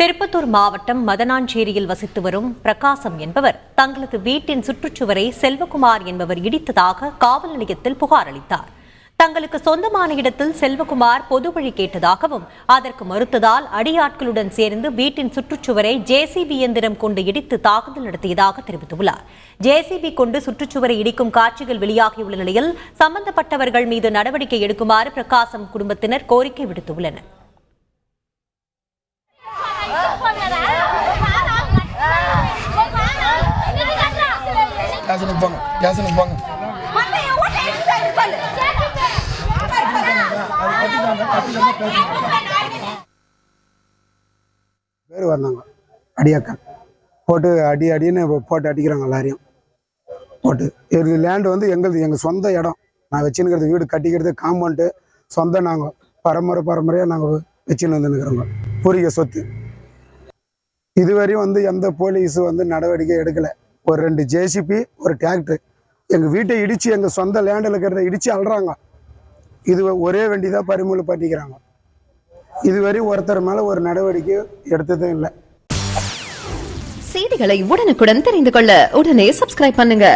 திருப்பத்தூர் மாவட்டம் மதனாஞ்சேரியில் வசித்து வரும் பிரகாசம் என்பவர் தங்களது வீட்டின் சுற்றுச்சுவரை செல்வகுமார் என்பவர் இடித்ததாக காவல் நிலையத்தில் புகார் அளித்தார். தங்களுக்கு சொந்தமான இடத்தில் செல்வகுமார் பொது வழி கேட்டதாகவும் அதற்கு மறுத்ததால் அடியாட்களுடன் சேர்ந்து வீட்டின் சுற்றுச்சுவரை ஜேசிபி இயந்திரம் கொண்டு இடித்து தாக்குதல் நடத்தியதாக தெரிவித்துள்ளார். ஜேசிபி கொண்டு சுற்றுச்சுவரை இடிக்கும் காட்சிகள் வெளியாகியுள்ள நிலையில் சம்பந்தப்பட்டவர்கள் மீது நடவடிக்கை எடுக்குமாறு பிரகாசம் குடும்பத்தினர் கோரிக்கை விடுத்துள்ளனர். பேர் வந்தாங்க அடியாக்கள் போட்டு அடின்னு போட்டு அடிக்கிறாங்க. எல்லாரையும் போட்டு இது லேண்டு வந்து எங்கள் சொந்த இடம். நான் வச்சுன்னுக்கிறது வீடு கட்டிக்கிறது காம்பவுண்டு சொந்தம். நாங்கள் பரம்பரையாக நாங்கள் வச்சுன்னு வந்துருக்கிறோங்க. பூர்வீக சொத்து. இதுவரையும் வந்து எந்த போலீஸும் வந்து நடவடிக்கை எடுக்கலை. ஒரு 2 ஜேசிபி ஒரு டிராக்டர் எங்கள் வீட்டை இடித்து எங்கள் சொந்த லேண்டில் இருக்கிறத இடித்து அள்ளுறாங்க. இது ஒரே வண்டி தான் பறிமுதல் பண்ணிக்கிறாங்க. இதுவரை ஒருத்தர் மேலே ஒரு நடவடிக்கை எடுத்ததும் இல்லை. செய்திகளை உடனுக்குடன் தெரிந்து கொள்ள உடனே சப்ஸ்கிரைப் பண்ணுங்க.